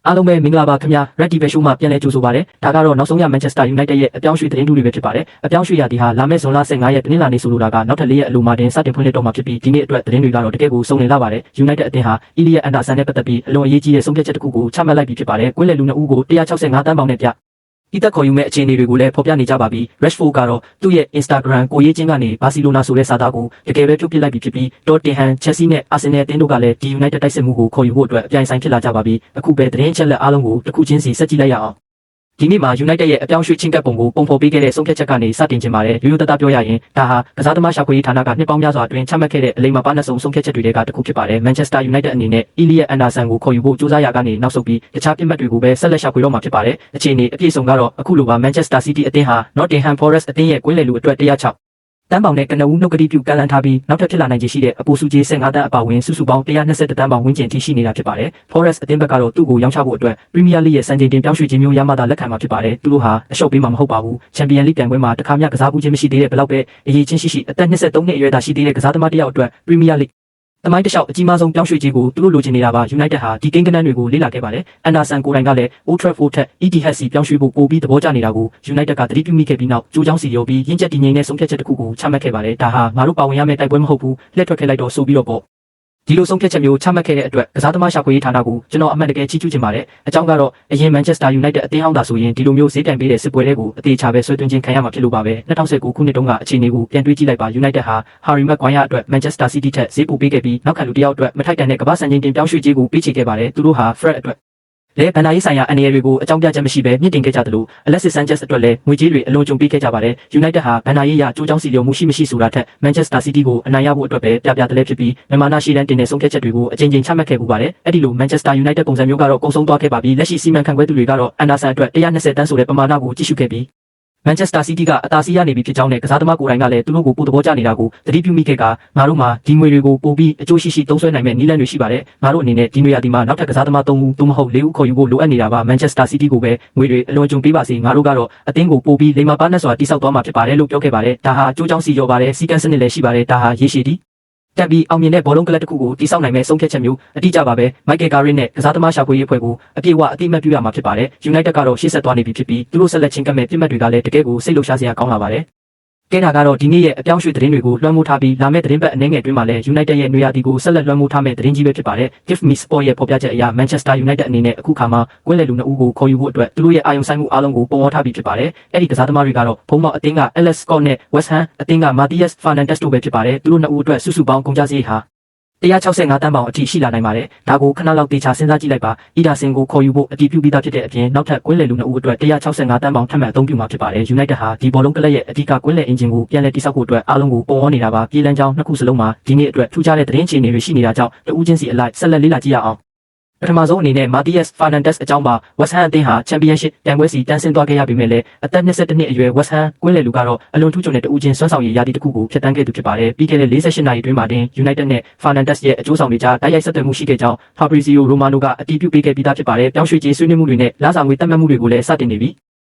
အားလုံးပဲမင်္ဂလာပါခင်ဗျာ Red TV Show မှာပြန်လည်ကြိုဆိုပါရစေဒါကတော့နောက်ဆုံးရ Manchester United ရဲ့အပြောင်းရွှေ့သတင်းတူတွေပဲဖြစ်ပါတယ်အပြောင်းရွှေ့ရသည်ဟာလာမယ့်ဇွန်လ15ရက်တနင်္လာနေ့ဆိုလိုတာကနောက်ထပ်4ရက်အလိုမှာတင်စတင်ဖွင့်လှစ်တော့မှာဖြစ်ပြီးဒီနေ့အတွက်သတင်းတွေကတော့တကယ်ကိုစုံလင်လာပါတယ် United အသင်းဟာ Elliot Anderson နဲ့ပတ်သက်ပြီးအလွန်အရေးကြီးတဲ့ဆုံးဖြတ်ချက်တစ်ခုကိုချမှတ်လိုက်ပြီးဖြစ်ပါတယ်ကွင်းလယ်လူ2ဦးကို165တန်းပေါင်နဲ့ပြဤသက်ခေါ်ယူမဲ့အခြေအနေတွေကိုလည်းဖော်ပြနေကြပါပြီ Rashford ကတော့သူ့ရဲ့ Instagram ကိုရေးချင်းကနေဘာစီလိုနာဆိုတဲ့စာသားကိုတကယ်ပဲပြုတ်ပစ်လိုက်ပြီးဖြစ်ပြီး Tottenham, Chelsea နဲ့ Arsenal အသင်းတို့ကလည်းဒီ United တိုက်စစ်မှုကိုခေါ်ယူဖို့အတွက်အပြိုင်ဆိုင်ဖြစ်လာကြပါပြီအခုပဲသတင်းအချက်လက်အားလုံးကိုတစ်ခုချင်းစီဆက်ကြည့်လိုက်ရအောင်ဒီနေ့မှာ United ရဲ့အပြောင်းရွှေ့ချင်းကပ်ပုံကိုပုံဖော်ပေးခဲ့တဲ့ဆုံးဖြတ်ချက်ကနေစတင်ခြင်းပါတယ်ရိုးရိုးသားသားပြောရရင်ဒါဟာကစားသမားရှာဖွေရေးဌာနကနှစ်ပေါင်းများစွာအတွင်းချမှတ်ခဲ့တဲ့အလိမ်မပါနှဆုံဆုံးဖြတ်ချက်တွေကတစ်ခုဖြစ်ပါတယ် Manchester United အနေနဲ့ Elliot Anderson ကိုခေါ်ယူဖို့ကြိုးစားရကနေနောက်ဆုတ်ပြီးတခြားပြစ်မှတ်တွေကိုပဲဆက်လက်ရှာဖွေတော့မှာဖြစ်ပါတယ်အခြေအနေအပြည့်စုံကတော့အခုလိုပါ Manchester City အသင်းဟာ Nottingham Forest အသင်းရဲ့ကွင်းလယ်လူအတွက်106တန်းပေါင်နဲ့ကနဦးနှုတ်ကတိပြုကန့်လန့်ထားပြီးနောက်ထပ်ဖြစ်လာနိုင်ခြေရှိတဲ့အပိုစုကြီး15တန်းအပါဝင်စုစုပေါင်း120တန်းပေါင်ဝန်းကျင်ထိရှိနေတာဖြစ်ပါတယ် Forest အသင်းဘက်ကတော့သူ့ကိုရောင်းချဖို့အတွက် Premier League ရဲ့စံချိန်တင်ပြောင်းရွှေ့ခြင်းမျိုးရမှသာလက်ခံမှာဖြစ်ပါတယ်သူတို့ဟာအရှုပ်ပေးမှာမဟုတ်ပါဘူး Champions League ပြိုင်ပွဲမှာတစ်ခါမှကစားဘူးခြင်းမရှိသေးတဲ့ဘယ်လောက်ပဲအရေးချင်းရှိအသက်23နှစ်အရွယ်သာရှိသေးတဲ့ကစားသမားတစ်ယောက်အတွက် Premier Leagueတမိုင်းတစ်လျှောက်အကြီးမားဆုံးပြောင်းရွှေ့ခြင်းကိုသူတို့လိုချင်နေတာပါ United ဟာဒီကိန်းဂဏန်းတွေကိုလေ့လာခဲ့ပါတယ်။ Anderson ကိုယ်တိုင်ကလည်း Old Trafford ထက် Etihad စီပြောင်းရွှေ့ဖို့ပိုပြီးသဘောကျနေတာကို United ကသတိပြုမိခဲ့ပြီးနောက်ကြိုးကြောင်းစီရောပြီးရင်းချက်တည်ငြိမ်တဲ့ဆုံးဖြတ်ချက်တစ်ခုကိုချမှတ်ခဲ့ပါတယ်။ဒါဟာငါတို့ပါဝင်ရမယ့်တိုက်ပွဲမဟုတ်ဘူး။လက်ထွက်ခဲ့လိုက်တော့ဆိုပြီးတော့ပေါ့ဒီလိုဆုံးဖြတ်ချက်မျိုးချမှတ်ခဲ့တဲ့အတွက်ကစားသမားရှာဖွေရေးဌာနကိုကျွန်တော်အမှန်တကယ်ချီးကျူးချင်ပါတယ်။အကြောင်းကတော့အရင် Manchester United အသင်းဟောင်းသာဆိုရင်ဒီလိုမျိုးဈေးပြန်ပေးတဲ့စစ်ပွဲတွေကိုအသေးချာပဲဆွဲသွင်းခြင်းခံရမှာဖြစ်လို့ပါပဲ။2019ခုနှစ်တုန်းကအခြေအနေကိုပြန်တွေးကြည့်လိုက်ပါ United ဟာ Harry Maguire အတွက် Manchester City ထက်ဈေးပိုပေးခဲ့ပြီးနောက်ခံလူတစ်ယောက်အတွက်မထိုက်တန်တဲ့ကမ္ဘာ့စံချိန်တင်ပြောင်းရွှေ့ခြင်းကိုပေးချေခဲ့ပါတယ်။သူတို့ဟာ Fred အတွက်လဲဗန်နာရေးဆိုင်ရာအနေအရတွေကိုအကြောင်းပြချက်မရှိဘဲမြင့်တင်ခဲ့ကြသလို Alexis Sanchez အတွက်လည်းငွေကြေးတွေအလွန်ကြုံပေးခဲ့ကြပါတယ်။ United ဟာဗန်နာရေးရကြိုးကြောင်းစီလျော်မှုရှိမရှိဆိုတာထက် Manchester City ကိုအနိုင်ရဖို့အတွက်ပဲပြပြတလဲဖြစ်ပြီးမြန်မာနာရှီလန်တင်တဲ့ဆုံးဖြတ်ချက်တွေကိုအကြိမ်ကြိမ်ချမှတ်ခဲ့ပူပါတယ်။အဲ့ဒီလို Manchester United ပုံစံမျိုးကတော့ကုန်ဆုံးသွားခဲ့ပါပြီ။လက်ရှိစီမံခန့်ခွဲသူတွေကတော့ Anderson အတွက်120တန်းဆိုတဲ့ပမာဏကိုကြည့်ရှုခဲ့ပြီးManchester City ကအသာစီးရနေပြီဖြစ်ကြောင်းနဲ့ကစားသမားကိုယ်တိုင်ကလည်းသူတို့ကိုပိုသဘောကျနေတာကိုသတိပြုမိခဲ့ကငါတို့မှာဒီငွေတွေကိုပိုပြီးအကျိုးရှိသုံးစွဲနိုင်မဲ့နည်းလမ်းတွေရှိပါတယ်ငါတို့အနေနဲ့ဒီနွေရာသီမှာနောက်ထပ်ကစားသမား3ဦးသို့မဟုတ်4ဦးခေါ်ယူဖို့လိုအပ်နေတာပါ Manchester City ကိုပဲငွေတွေအလွန်ကြုံပေးပါစေငါတို့ကတော့အသင်းကိုပိုပြီးလိမ္မာပါးနှက်စွာတိစောက်သွားမှာဖြစ်ပါတယ်လို့ပြောခဲ့ပါတယ်ဒါဟာအကျိုးကြောင့်စီရောပါတယ်စီကံစနစ်လည်းရှိပါတယ်ဒါဟာရေရှည်သည်တက်ပြီးအောင်မြင်တဲ့ဘောလုံးကလပ်တစ်ခုကိုတိစောက်နိုင်မဲ့ဆုံးဖြတ်ချက်မျိုးအတိအကျပါပဲ Michael Carrick နဲ့ကစားသမားရှာဖွေရေးအဖွဲ့ကိုအပြည့်အဝအတိအမှတ်ပြုရမှာဖြစ်ပါတယ် United ကတော့ရှေ့ဆက်သွားနေပြီဖြစ်ပြီးသူတို့ဆက်လက်ချင်းကပ်မဲ့ပြစ်မှတ်တွေကလည်းတကယ်ကိုစိတ်လှုပ်ရှားစရာကောင်းလာပါတယ်ကဲဒါကတော့ဒီနေ့ရဲ့အပြောင်းရွှေ့သတင်းတွေကိုလွှမ်းမိုးထားပြီးလာမယ့်သတင်းပတ်အနည်းငယ်အတွင်းမှာလည်း United ရဲ့နွေရာသီကိုဆက်လက်လွှမ်းမိုးထားမဲ့သတင်းကြီးပဲဖြစ်ပါတယ် Give Me Sport ရဲ့ဖော်ပြချက်အရ Manchester United အနေနဲ့အခုခါမှာကွင်းလယ်လူ2ဦးကိုခေါ်ယူဖို့အတွက်သူတို့ရဲ့အာရုံစိုက်မှုအားလုံးကိုပုံဖော်ထားပြီးဖြစ်ပါတယ်အဲ့ဒီကစားသမားတွေကတော့ဘုံမောက်အသင်းက Alex Scott နဲ့ West Ham အသင်းက Matthias Fernandes တို့ပဲဖြစ်ပါတယ်သူတို့2ဦးအတွက်စုစုပေါင်းကုန်ကျစရိတ်ဟာ165တန်းပေါင်အထိရှိလာနိုင်ပါတယ်။ဒါကိုခဏလောက်တေချာစဉ်းစားကြည့်လိုက်ပါ။အီဒါဆင်ကိုခေါ်ယူဖို့အတည်ပြုပြီးသားဖြစ်တဲ့အပြင်နောက်ထပ်ကွင်းလယ်လူ2ဦးအတွက်165တန်းပေါင်ထပ်မံအသုံးပြုမှာဖြစ်ပါတယ်။ United ဟာဒီဘောလုံးကလပ်ရဲ့အဓိကကွင်းလယ်အင်ဂျင်ကိုပြန်လည်တိစောက်ဖို့အတွက်အားလုံးကိုပုံအောနေတာပါ။ပြည်လန်းကြောင်းနှစ်ခုစလုံးမှာဒီနေ့အတွက်ထူးခြားတဲ့သတင်းအခြေအနေတွေရှိနေတာကြောင့်တဦးချင်းစီအလိုက်ဆက်လက်လေ့လာကြည့်ရအောင်။ပထမဆုံးအနေနဲ့ Matthias Fernandes အကြောင်းပါ West Ham အသင်းဟာ Championship ပြိုင်ပွဲစီတန်းဆင်းသွားခဲ့ရပေမဲ့လည်းအသက်22နှစ်အရွယ် West Ham ကွင်းလယ်လူကတော့အလွန်ထူးချွန်တဲ့တဦးချင်းစွမ်းဆောင်ရည်ရာသီတစ်ခုကိုဖျက်ဆီးခဲ့သူဖြစ်ပါတယ်ပြီးခဲ့တဲ့48နာရီအတွင်းမှာတင် United နဲ့ Fernandes ရဲ့အကျိုးဆောင်တွေကြားတိုက်ရိုက်ဆက်သွယ်မှုရှိခဲ့ကြောင်း Fabrizio Romano ကအတည်ပြုပေးခဲ့ပြီးသားဖြစ်ပါတယ်ပြောင်းရွှေ့ခြင်းဆွေးနွေးမှုတွေနဲ့လစာငွေတက်မှတ်မှုတွေကိုလည်းစတင်နေပြီ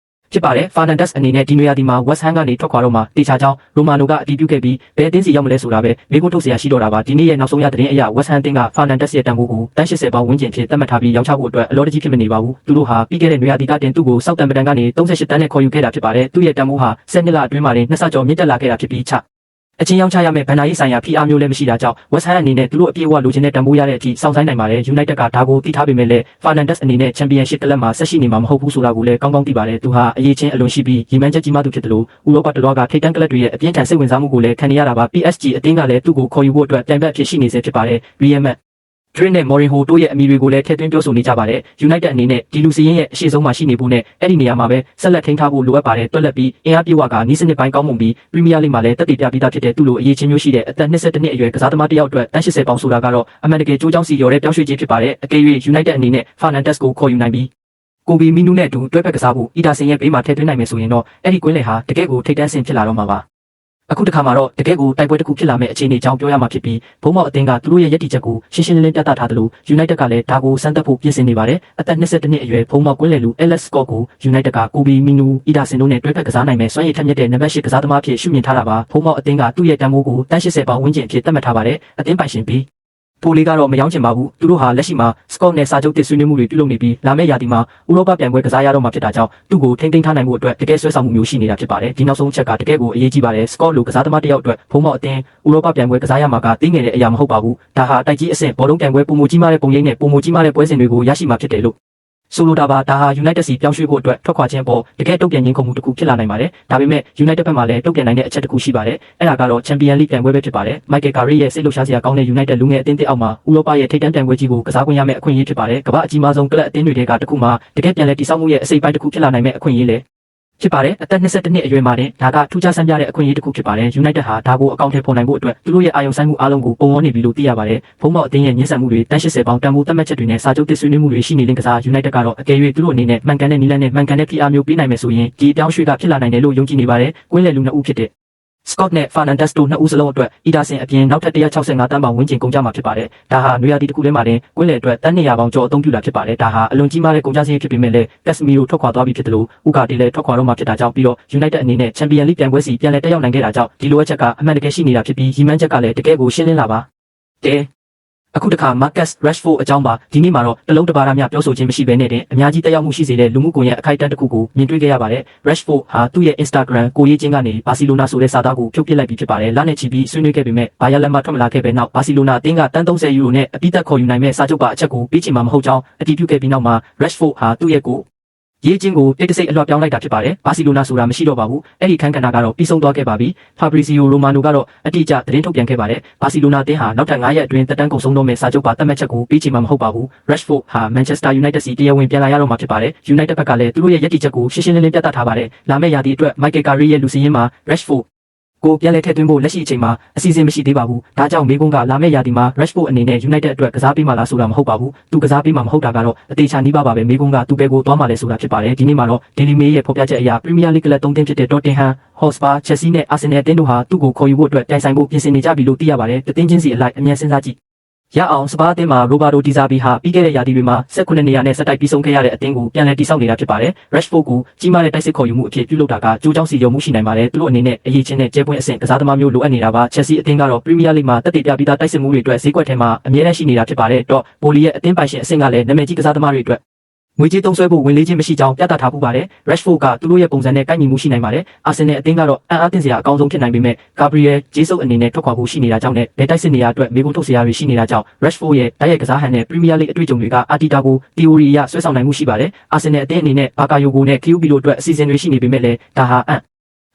ဖြစ်ပါတယ် Fernandes အနေနဲ့ဒီနွေရာသီမှာ West Ham ကနေထွက်ခွာတော့မှတေချာကြောင်း Romano ကအတည်ပြုခဲ့ပြီးဘယ်အသင်းစီရောက်မလဲဆိုတာပဲမေးခွန်းထုတ်စရာရှိတော့တာပါဒီနေ့ရဲ့နောက်ဆုံးရသတင်းအရ West Ham အသင်းက Fernandes ရဲ့တန်ဖိုးကိုတန်း80ပေါင်ဝန်းကျင်ဖြစ်သတ်မှတ်ထားပြီးရောင်းချဖို့အတွက်အလောတကြီးဖြစ်မနေပါဘူးသူတို့ဟာပြီးခဲ့တဲ့နွေရာသီကတင်သူ့ကိုစောက်တန်ပတန်ကနေ38တန်းနဲ့ခေါ်ယူခဲ့တာဖြစ်ပါတယ်သူ့ရဲ့တန်ဖိုးဟာ10နှစ်လအတွင်းမှာတင်2ဆကျော်မြင့်တက်လာခဲ့တာဖြစ်ပြီးအချင်းရောင်းချရမယ့်ဗန်နာရေးဆိုင်ရာဖိအားမျိုးလည်းမရှိတာကြောင့် West Ham အနေနဲ့သူတို့အပြည့်အဝလိုချင်တဲ့တန်ဖိုးရတဲ့အထိစောင့်ဆိုင်နိုင်ပါတယ် United ကဒါကိုသိထားပေမဲ့လည်း Fernandes အနေနဲ့ Championship ကလပ်မှာဆက်ရှိနေမှာမဟုတ်ဘူးဆိုတာကိုလည်းကောင်းကောင်းသိပါတယ်သူဟာအရေးချင်းအလွန်ရှိပြီးရည်မှန်းချက်ကြီးမားသူဖြစ်တယ်လို့ဥရောပတလွှားကထိပ်တန်းကလပ်တွေရဲ့အပြင်းထန်စိတ်ဝင်စားမှုကိုလည်းခံနေရတာပါ PSG အသင်းကလည်းသူ့ကိုခေါ်ယူဖို့အတွက်ပြိုင်ဘက်ဖြစ်ရှိနေစေဖြစ်ပါတယ် Real Madrid နဲ့ Mourinho တို့ရဲ့အမည်တွေကိုလည်းထည့်သွင်းပြောဆိုနေကြပါတယ် United အနေနဲ့ဒီလူစီရင်ရဲ့အရှိဆုံးမှာရှိနေဖို့နဲ့အဲ့ဒီနေရာမှာပဲဆက်လက်ထိန်းထားဖို့လိုအပ်ပါတယ်တွက်လက်ပြီးအင်အားပြေဝကနီးစနစ်ပိုင်းကောင်းမွန်ပြီး Premier League မှာလည်းတက်တည်ပြပြီးသားဖြစ်တဲ့သူ့လိုအရေးချင်းမျိုးရှိတဲ့အသက်22နှစ်အရွယ်ကစားသမားတစ်ယောက်အတွက်တန်း80ပေါင်ဆိုတာကတော့အမှန်တကယ်ကြိုးကြောင်းစီရော်တဲ့ပြောင်းရွှေ့ခြင်းဖြစ်ပါတယ်အကယ်၍ United အနေနဲ့ Fernandes ကိုခေါ်ယူနိုင်ပြီးကိုဘီမီနူနဲ့အတူတွဲဖက်ကစားဖို့အီဒါဆင်ရဲ့ဘေးမှာထည့်သွင်းနိုင်မယ်ဆိုရင်တော့အဲ့ဒီကွင်းလယ်ဟာတကယ်ကိုထိပ်တန်းဆင်ဖြစ်လာတော့မှာပါအခုတစ်ခါမှာတော့တကယ်ကိုတိုက်ပွဲတစ်ခုဖြစ်လာမဲ့အခြေအနေကြောင်းပြောရမှာဖြစ်ပြီးဘုံမောက်အသင်းကသူတို့ရဲ့ရည်တည်ချက်ကိုရှင်းရှင်းလင်းလင်းပြသထားသလို United ကလည်းဒါကိုစမ်းသပ်ဖို့ပြင်ဆင်နေပါတယ်အသက်22နှစ်အရွယ်ဘုံမောက်ကွင်းလယ်လူ Alex Scott ကို United ကကိုဘီမီနူအီဒါဆင်တို့နဲ့တွဲဖက်ကစားနိုင်မဲ့စွမ်းရည်ထက်မြက်တဲ့နံပါတ်8ကစားသမားဖြစ်ရှုမြင်ထားတာပါဘုံမောက်အသင်းကသူ့ရဲ့တန်ဖိုးကိုတန်း80ပေါင်ဝန်းကျင်အဖြစ်သတ်မှတ်ထားပါတယ်အသင်းပိုင်ရှင်ပြီး ဖိုလီကတော့မယောင်းချင်ပါဘူးသူတို့ဟာလက်ရှိမှာစကော့နဲ့စာချုပ်တစ်ဆွေးနွေးမှုတွေပြုလုပ်နေပြီးလာမယ့်ရာသီမှာဥရောပပြိုင်ပွဲကစားရတော့မှာဖြစ်တာကြောင့်သူ့ကိုထိန်းသိမ်းထားနိုင်မှုအတွက်တကယ်ဆွဲဆောင်မှုမျိုးရှိနေတာဖြစ်ပါတယ်ဒီနောက်ဆုံးချက်ကတကယ်ကိုအရေးကြီးပါတယ်စကော့လိုကစားသမားတစ်ယောက်အတွက်ဖုံးမောက်အတင်းဥရောပပြိုင်ပွဲကစားရမှာကတင်းငယ်တဲ့အရာမဟုတ်ပါဘူးဒါဟာတိုက်ကြီးအဆင့်ဘောလုံးပြိုင်ပွဲပုံမကြီးမားတဲ့ပုံရိပ်နဲ့ပုံမကြီးမားတဲ့ပွဲစဉ်တွေကိုရရှိမှာဖြစ်တယ်လို့ဆိုလိုတာပါဒါဟာ United စီပြောင်းရွှေ့ဖို့အတွက်ထွက်ခွာခြင်းပေါ်တကယ်တုံ့ပြန်ခြင်းခုံမှုတစ်ခုဖြစ်လာနိုင်ပါတယ်ဒါပေမဲ့ United ဘက်မှာလည်းတုံ့ပြန်နိုင်တဲ့အချက်တစ်ခုရှိပါတယ်အဲ့ဒါကတော့ Champions League ပြိုင်ပွဲပဲဖြစ်ပါတယ် Michael Carrick ရဲ့စိတ်လှုပ်ရှားစရာကောင်းတဲ့ United လူငယ်အသင်းတစ်အောက်မှာဥရောပရဲ့ထိပ်တန်းပြိုင်ပွဲကြီးကိုကစားခွင့်ရမယ့်အခွင့်အရေးဖြစ်ပါတယ်ကမ္ဘာအကြီးမားဆုံးကလပ်အသင်းတွေကတစ်ခုမှတကယ်ပြန်လည်တည်ဆောက်မှုရဲ့အစိပ်ပိုင်းတစ်ခုဖြစ်လာနိုင်မယ့်အခွင့်အရေးလေဖြစ်ပါတယ်အသက်22နှစ်အရွယ်မှာတင်ဒါကထူးခြားဆန်းပြတဲ့အခွင့်အရေးတစ်ခုဖြစ်ပါတယ် United ဟာဒါကိုအကောင့်ထဲပေါ်နိုင်ဖို့အတွက်သူတို့ရဲ့အာရုံစိုက်မှုအားလုံးကိုပုံဝန်းနေပြီလို့သိရပါတယ်ဖုံးမောက်အသင်းရဲ့ညှဉ်းဆန်မှုတွေတန်း80ပေါင်တန်ဖိုးသတ်မှတ်ချက်တွေနဲ့စာချုပ်တစ်ဆွေးနွေးမှုတွေရှိနေတဲ့ကစား United ကတော့အကယ်၍သူတို့အနေနဲ့မှန်ကန်တဲ့နည်းလမ်းနဲ့မှန်ကန်တဲ့ PR မျိုးပေးနိုင်မယ်ဆိုရင်ဒီအပြောင်းရွှေ့ကဖြစ်လာနိုင်တယ်လို့ယုံကြည်နေပါတယ်ကွင်းလယ်လူနှစ်ဦးဖြစ်တဲ့Scott နဲ့ Fernandes တို့နှစ်ဦးစလုံးအတွက်အီဒါဆင်အပြင်နောက်ထပ်165တန်းပေါင်ဝန်းကျင်ကုန်ကြမှာဖြစ်ပါတယ်။ဒါဟာနွေရာသီတစ်ခုထဲမှာတင်ကွင်းလယ်အတွက်တန်း200ပေါင်ကျော်အသုံးပြုတာဖြစ်ပါတယ်။ဒါဟာအလွန်ကြီးမားတဲ့ကုန်ကျစရိတ်ဖြစ်ပေမဲ့လည်း Casemiro ထွက်ခွာသွားပြီဖြစ်တယ်လို့ဥကာတီလည်းထွက်ခွာတော့မှာဖြစ်တာကြောင့်ပြီးတော့ United အနေနဲ့ Champions League ပြိုင်ပွဲစီပြန်လည်တက်ရောက်နိုင်ခဲ့တာကြောင့်ဒီလိုအချက်ကအမှန်တကယ်ရှိနေတာဖြစ်ပြီးရီမန်းချက်ကလည်းတကယ်ကိုရှင်းလင်းလာပါတဲ့အခုတခါ Marcus Rashford အကြောင်းပါဒီနေ့မှာတော့တလုံးတပါးရများပြောဆိုခြင်းမရှိဘဲနဲ့အများကြီးတက်ရောက်မှုရှိစေတဲ့လူမှုကွန်ရက်အခိုက်အတန့်တစ်ခုကိုမြင်တွေ့ခဲ့ရပါတယ် Rashford ဟာသူ့ရဲ့ Instagram ကိုရေးချင်းကနေဘာစီလိုနာဆိုတဲ့စာသားကိုဖြုတ်ပစ်လိုက်ပြီးဖြစ်ပါတယ်လနဲ့ချီပြီးဆွေးနွေးခဲ့ပေမဲ့ဘာယာလက်မှထွက်မလာခဲ့ပဲနောက်ဘာစီလိုနာအသင်းကတန်း30ယူရိုနဲ့အပိသက်ခေါ်ယူနိုင်မဲ့စာချုပ်ပါအချက်ကိုပေးချင်မှာမဟုတ်ကြောင်းအတည်ပြုခဲ့ပြီးနောက်မှာ Rashford ဟာသူ့ရဲ့ကိုရေးချင်းကိုတိတ်တဆိတ်အလွှတ်ပြောင်းလိုက်တာဖြစ်ပါတယ်ဘာစီလိုနာဆိုတာမရှိတော့ပါဘူးအဲ့ဒီခန်းကဏ္ဍကတော့ပြီးဆုံးသွားခဲ့ပါပြီ Fabrizio Romano ကတော့အတိအကျသတင်းထုတ်ပြန်ခဲ့ပါတယ်ဘာစီလိုနာတင်းဟာနောက်ထပ်9ရက်အတွင်းတက်တန်းကုန်ဆုံးတော့မယ့်စာချုပ်ပါသတ်မှတ်ချက်ကိုပေးချင်မှာမဟုတ်ပါဘူး Rashford ဟာ Manchester United စီတရားဝင်ပြန်လာရတော့မှာဖြစ်ပါတယ် United ဘက်ကလည်းသူတို့ရဲ့ရည်တည်ချက်ကိုရှင်းရှင်းလင်းလင်းပြသထားပါတယ်လာမယ့်ရာသီအတွက် Michael Carrick ရဲ့လူစည်းရင်းမှာ Rashfordကိုပြန်လည်ထည့်သွင်းဖို့လက်ရှိအချိန်မှာအစီအစဉ်မရှိသေးပါဘူး။ဒါကြောင့်မေကွန်းကလာမယ့်ရာသီမှာ Rashford အနေနဲ့ United အတွက်ကစားပေးမှလားဆိုတာမဟုတ်ပါဘူး။သူကစားပေးမှမဟုတ်တာကတော့အသေးချာနီးပါးပါပဲမေကွန်းကသူပဲကိုသွားမှလဲဆိုတာဖြစ်ပါတယ်။ဒီနေ့မှာတော့ Daily Mail ရဲ့ဖော်ပြချက်အရ Premier League ကလပ်3သင်းဖြစ်တဲ့ Tottenham Hotspur, Chelsea နဲ့ Arsenal အသင်းတို့ဟာသူ့ကိုခေါ်ယူဖို့အတွက်တိုင်ဆိုင်ဖို့ပြင်ဆင်နေကြပြီလို့သိရပါတယ်။တသင်းချင်းစီအလိုက်အမြန်စဉ်းစားကြည့်ရအောင်စပါးအသင်းမှာရိုဘာတိုဒီဇာဘီဟာပြီးခဲ့တဲ့ရာသီတွေမှာ18နေရာနဲ့ဆက်တိုက်ပြီးဆုံးခဲ့ရတဲ့အသင်းကိုပြန်လည်တည်ဆောက်နေတာဖြစ်ပါတယ်။ Rashford ကိုကြီးမားတဲ့တိုက်စစ်ခေါ်ယူမှုအဖြစ်ပြုလုပ်တာကကြိုးကြောင်းစီရုံမှုရှိနိုင်ပါတယ်။သူတို့အနေနဲ့အရေးချင်းနဲ့ကျဲပွင့်အဆင့်ကစားသမားမျိုးလိုအပ်နေတာပါ။ Chelsea အသင်းကတော့ Premier League မှာတက်တည်ပြပြီးသားတိုက်စစ်မှုတွေအတွက်ဈေးကွက်ထဲမှာအမြဲတမ်းရှိနေတာဖြစ်ပါတယ်။တော့ဘိုလီရဲ့အသင်းပိုင်ရှင်အဆင့်ကလည်းနာမည်ကြီးကစားသမားတွေအတွက်ငွေကြေးသုံးစွဲဖို့ဝင်လေးချင်းမရှိကြောင်းပြသထားပူပါတယ်။ Rashford ကသူတို့ရဲ့ပုံစံနဲ့ကိုက်ညီမှုရှိနိုင်ပါတယ်။ Arsenal အသင်းကတော့အံ့အားသင့်စရာအကောင်းဆုံးဖြစ်နိုင်ပေမဲ့ Gabriel Jesus အနေနဲ့ထွက်ခွာဖို့ရှိနေတာကြောင့်နဲ့လက်တိုက်စစ်နေရာအတွက်မေကွန်းထုတ်စရာတွေရှိနေတာကြောင့် Rashford ရဲ့တိုက်ရိုက်ကစားဟန်နဲ့ Premier League အတွေ့အကြုံတွေကအာတီတာကို theory အရဆွဲဆောင်နိုင်မှုရှိပါတယ်။ Arsenal အသင်းအနေနဲ့ Bakayoko နဲ့ QB တို့အတွက်အစီအစဉ်တွေရှိနေပေမဲ့လည်းဒါဟ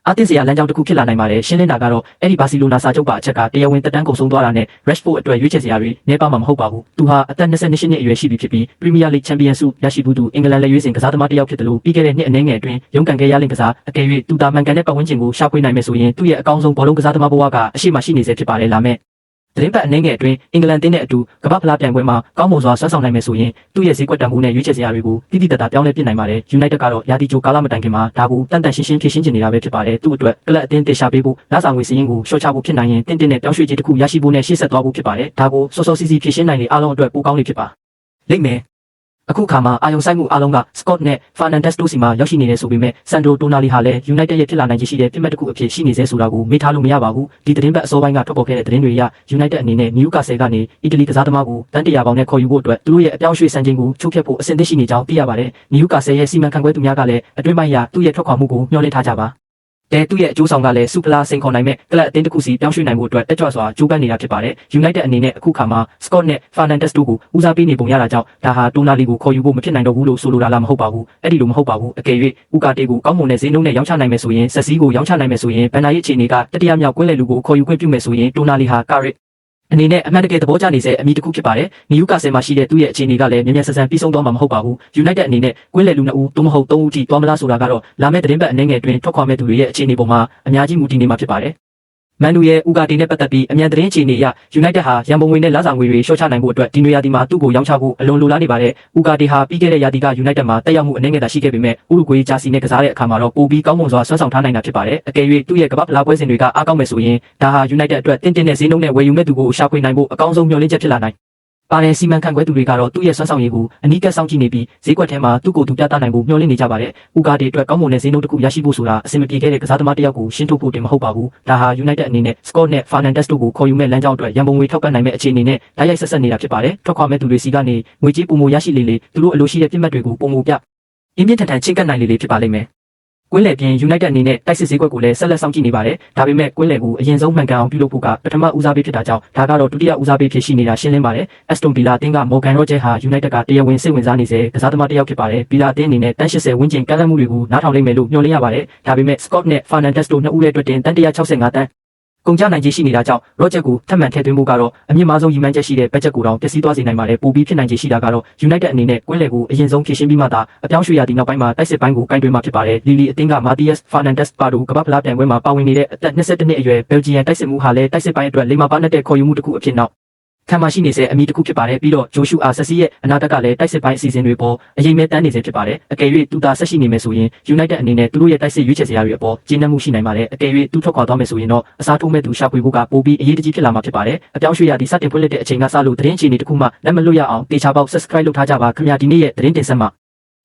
ာအသင်းစရာလမ်းကြောင်းတစ်ခုဖြစ်လာနိုင်ပါတယ်ရှင်းလင်းတာကတော့အဲ့ဒီဘာစီလိုနာစာချုပ်ပါအချက်ကတရားဝင်တက်တန်းကုန်ဆုံးသွားတာနဲ့ Rashford အတွက်ရွေးချယ်စရာတွေနေပါမှာမဟုတ်ပါဘူးသူဟာအသက်22နှစ်အရွယ်ရှိပြီဖြစ်ပြီး Premier League Champions ဆုရရှိဘူးသူအင်္ဂလန်လက်ရွေးစင်ကစားသမားတစ်ယောက်ဖြစ်တယ်လို့ပြီးခဲ့တဲ့နှစ်အနည်းငယ်အတွင်းရုန်းကန်ခဲ့ရလင့်ကစားအကယ်၍သူတာမှန်ကန်တဲ့ပတ်ဝန်းကျင်ကိုရှာဖွေနိုင်မယ်ဆိုရင်သူ့ရဲ့အကောင်းဆုံးဘောလုံးကစားသမားဘဝကအရှိမရှိနေစေဖြစ်ပါတယ်လာမယ့်သတင်းပတ်အနေငယ်အတွင်းအင်္ဂလန်တင်းနဲ့အတူကမ္ဘာဖလားပြိုင်ပွဲမှာကောင်းမွန်စွာဆွမ်းဆောင်နိုင်မယ်ဆိုရင်သူ့ရဲ့ဈေးကွက်တန်ဖိုးနဲ့ရွေးချယ်စရာတွေကိုတိတိတတ်တာပြောင်းလဲပြစ်နိုင်ပါတယ် United ကတော့ရာသီကြိုကာလမတိုင်ခင်မှာဒါကိုတန်တန်ရှင်းရှင်းဖြည့်ရှင်းနေတာပဲဖြစ်ပါတယ်သူ့အတွက်ကလပ်အသင်းတေရှာပေးဖို့လဆောင်ငွေစည်းရင်းကိုရှော့ချဖို့ဖြစ်နိုင်ရင်တင်းနဲ့ပြောင်းရွှေ့ခြင်းတစ်ခုရရှိဖို့နဲ့ရှေ့ဆက်သွားဖို့ဖြစ်ပါတယ်ဒါကိုစောစောစီးစီးဖြည့်ရှင်းနိုင်လေအားလုံးအတွက်ပိုကောင်းနေဖြစ်ပါလိမ့်မယ်အခုခါမှာအာယုံဆိုင်မှုအားလုံးက Scott နဲ့ Fernandes တို့စီမှာရောက်ရှိနေတယ်ဆိုပေမဲ့ Sandro Tonali ဟာလည်း United ရဲ့ဖြစ်လာနိုင်ခြေရှိတဲ့ပြစ်မှတ်တစ်ခုအဖြစ်ရှိနေစေဆိုတာကိုမေ့ထားလို့မရပါဘူးဒီသတင်းပတ်အစောပိုင်းကထွက်ပေါ်ခဲ့တဲ့သတင်းတွေအရ United အနေနဲ့ Newcastle ကနေအီတလီကစားသမားကိုတန်း100ပေါင်နဲ့ခေါ်ယူဖို့အတွက်သူတို့ရဲ့အပြောင်းရွှေ့စံချိန်ကိုချိုးဖျက်ဖို့အဆင်သင့်ရှိနေကြောင်းသိရပါတယ် Newcastle ရဲ့စီမံခန့်ခွဲသူများကလည်းအတွင်းပိုင်းရာသူ့ရဲ့ထွက်ခွာမှုကိုမျှော်လင့်ထားကြပါတဲ့သူ့ရဲ့အကျိုးဆောင်ကလည်းစူပလာစိန်ခေါ်နိုင်မဲ့ကလပ်အသင်းတစ်ခုစီပြောင်းရွှေ့နိုင်ဖို့အတွက်တက်ကြွစွာကြိုးပမ်းနေတာဖြစ်ပါတယ်။ United အနေနဲ့အခုခါမှာ Scott နဲ့ Fernandes တို့ကိုဦးစားပေးနေပုံရတာကြောင့်ဒါဟာ Tonali ကိုခေါ်ယူဖို့မဖြစ်နိုင်တော့ဘူးလို့ဆိုလိုတာလားမဟုတ်ပါဘူး။အဲ့ဒီလိုမဟုတ်ပါဘူး။အကယ်၍ဥကာတေကိုကောင်းမွန်တဲ့ဈေးနှုန်းနဲ့ရောင်းချနိုင်မယ်ဆိုရင်ဆက်စည်းကိုရောင်းချနိုင်မယ်ဆိုရင်ဘန်နာရဲ့အခြေအနေကတတိယမြောက်ကွင်းလယ်လူကိုခေါ်ယူခွင့်ပြုမယ်ဆိုရင် Tonali ဟာ Carrickအနေနဲ့အမှန်တကယ်သဘောကျနေစေအမည်တစ်ခုဖြစ်ပါတယ်။ Newcastle မှာရှိတဲ့သူ့ရဲ့အခြေအနေကလည်းမြန်မြန်ဆန်ဆန်ပြီးဆုံးသွားမှာမဟုတ်ပါဘူး။ United အနေနဲ့ကွင်းလယ်လူ2ဦးသို့မဟုတ်3ဦးထိသွားမလားဆိုတာကတော့လာမယ့်သတင်းပတ်အနေငယ်အတွင်းထွက်ခွာမဲ့သူတွေရဲ့အခြေအနေပေါ်မှာအများကြီးမူတည်နေမှာဖြစ်ပါတယ်။မန်နူရဲ့ဥကာတီနဲ့ပတ်သက်ပြီးအမြန်သတင်းအခြေအနေအရ United ဟာရန်ပုံငွေနဲ့လစာငွေတွေလျှော့ချနိုင်ဖို့အတွက်ဒီနွေရာသီမှာသူ့ကိုရောင်းချဖို့အလွန်လိုလားနေပါတယ်။ဥကာတီဟာပြီးခဲ့တဲ့ရာသီက United မှာတက်ရောက်မှုအနေငယ်သာရှိခဲ့ပေမဲ့ဥရုဂွေးဂျာစီနဲ့ကစားတဲ့အခါမှာတော့ပိုပြီးကောင်းမွန်စွာဆွမ်းဆောင်ထားနိုင်တာဖြစ်ပါတယ်။အကယ်၍သူ့ရဲ့ကမ္ဘာဖလားပွဲစဉ်တွေကအားကောင်းမယ်ဆိုရင်ဒါဟာ United အတွက်တင်းတင်းနဲ့ဈေးနှုန်းနဲ့ဝယ်ယူမဲ့သူကိုရှာဖွေနိုင်ဖို့အကောင်းဆုံးမျှော်လင့်ချက်ဖြစ်လာနိုင် ပါတယ်စီမံခန့်ခွဲသူတွေကတော့သူ့ရဲ့စွမ်းဆောင်ရည်ကိုအနီးကပ်စောင့်ကြည့်နေပြီးဈေးကွက်ထဲမှာသူ့ကိုယ်သူပြသနိုင်ဖို့မျှော်လင့်နေကြပါတယ်။ဦးကားတွေအတွက်ကောင်းမွန်တဲ့ဈေးနှုန်းတစ်ခုရရှိဖို့ဆိုတာအဆင်မပြေခဲ့တဲ့ကစားသမားတစ်ယောက်ကိုရှင်းထုတ်ဖို့တင်မဟုတ်ပါဘူး။ဒါဟာ United အနေနဲ့ Scott နဲ့ Fernandes တို့ကိုခေါ်ယူမဲ့လမ်းကြောင်းအတွက်ရန်ပုံငွေထောက်ပံ့နိုင်မဲ့အခြေအနေနဲ့တိုက်ရိုက်ဆက်ဆက်နေတာဖြစ်ပါတယ်။ထွက်ခွာမဲ့သူတွေစီကနေငွေကြေးပုံမရရှိလေလေသူတို့အလိုရှိတဲ့ပြစ်မှတ်တွေကိုပုံမပြအင်းပြင်းထန်ထန်ချင်းကပ်နိုင်လေလေဖြစ်ပါလိမ့်မယ်။ကွင်းလယ်ပြင် United အနေနဲ့တိုက်စစ်ဈေးကွက်ကိုလည်းဆက်လက်စောင့်ကြည့်နေပါတယ်။ဒါပေမဲ့ကွင်းလယ်ကိုအရင်ဆုံးမှန်ကန်အောင်ပြုလုပ်ဖို့ကပထမဦးစားပေးဖြစ်တာကြောင့်ဒါကတော့ဒုတိယဦးစားပေးဖြစ်ရှိနေတာရှင်းလင်းပါတယ်။ Aston Villa အသင်းက Morgan Rogers ဟာ United ကတရားဝင်စိတ်ဝင်စားနေစေကစားသမားတစ်ယောက်ဖြစ်ပါတယ်။ Villa အသင်းအနေနဲ့တန်း80ဝန်းကျင်ကမ်းလှမ်းမှုတွေကိုနားထောင်လိမ့်မယ်လို့မျှော်လင့်ရပါတယ်။ဒါပေမဲ့ Scott နဲ့ Fernandes တို့နှစ်ဦးရဲ့အတွက်တင်တန်း165တန်းကုန်ကျနိုင်ခြေရှိနေတာကြောင့် Roger ကိုထပ်မံထည့်သွင်းဖို့ကတော့အမြင့်မားဆုံးရည်မှန်းချက်ရှိတဲ့ budget ကိုတောင်ပျက်စီးသွားစေနိုင်ပါတယ်ပိုပြီးဖြစ်နိုင်ခြေရှိတာကတော့ United အနေနဲ့ကွင်းလယ်ကိုအရင်ဆုံးဖြည့်ရှင်းပြီးမှသာအပြောင်းရွှေ့ရသည့်နောက်ပိုင်းမှာတိုက်စစ်ပိုင်းကိုကင်တွင်မှာဖြစ်ပါတယ်လီလီအသင်းက Matthias Fernandes ပါတို့ကမ္ဘာ့ဖလားပြိုင်ပွဲမှာပါဝင်နေတဲ့အသက်22နှစ်အရွယ် Belgian တိုက်စစ်မှုဟာလည်းတိုက်စစ်ပိုင်းအတွက်လိမ္မာပါနဲ့တဲ့ခေါ်ယူမှုတစ်ခုအဖြစ်နောက်ခံမရှိနေစေအမည်တစ်ခုဖြစ်ပါတယ်ပြီးတော့ Joshua Zirkzee ရဲ့အနာဂတ်ကလည်းတိုက်စစ်ပိုင်းအစီအစဉ်တွေပေါ်အရင်မဲ့တန်းနေစေဖြစ်ပါတယ်အကယ်၍သူသာဆက်ရှိနေမယ်ဆိုရင် United အနေနဲ့သူတို့ရဲ့တိုက်စစ်ရွေးချယ်စရာတွေအပေါ်ကျဉ်းနှံ့မှုရှိနိုင်ပါတယ်အကယ်၍သူထွက်ခွာသွားမယ်ဆိုရင်တော့အစားထိုးမဲ့သူရှာဖွေဖို့ကပိုပြီးအရေးတကြီးဖြစ်လာမှာဖြစ်ပါတယ်အပြောင်းရွှေ့ရသည့်စတင်ဖွင့်လှစ်တဲ့အချိန်ကစလို့သတင်းအခြေအနေတစ်ခုမှလက်မလွတ်ရအောင်တေချာပေါက် subscribe လုပ်ထားကြပါခင်ဗျာဒီနေ့ရဲ့သတင်းတင်ဆက်မှာ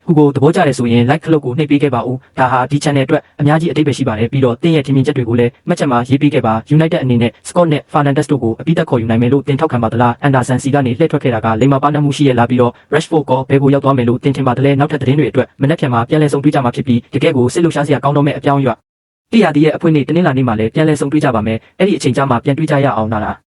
ခုကိုသဘောကျတယ်ဆိုရင် like ခလုတ်ကိုနှိပ်ပေးခဲ့ပါဦးဒါဟာဒီ channel အတွက်အများကြီးအထိပ္ပယ်ရှိပါတယ်ပြီးတော့တင်းရဲ့ထင်မြင်ချက်တွေကိုလည်းမှတ်ချက်မှာရေးပေးခဲ့ပါ United အနေနဲ့ Scott နဲ့ Fernandes တို့ကိုအပိသက်ခေါ်ယူနိုင်မယ်လို့တင်ထောက်ခံပါသလား Anderson စီကနေလှည့်ထွက်ခဲ့တာကလိမ္မာပါနှမှုရှိရလားပြီးတော့ Rashford ကဘယ်ကိုရောက်သွားမယ်လို့တင်ထင်ပါသလဲနောက်ထပ်သတင်းတွေအတွက်မနေ့ပြန်မှာပြန်လည်ဆုံတွေ့ကြမှာဖြစ်ပြီးတကယ်ကိုစစ်လှုပ်ရှားစရာကောင်းတော့မဲ့အပြောင်းအရွှေ့တရားဒီရဲ့အဖွင့်နေ့တနင်္လာနေ့မှာလည်းပြန်လည်ဆုံတွေ့ကြပါမယ်အဲ့ဒီအချိန်ကြာမှပြန်တွေ့ကြရအောင်နာလား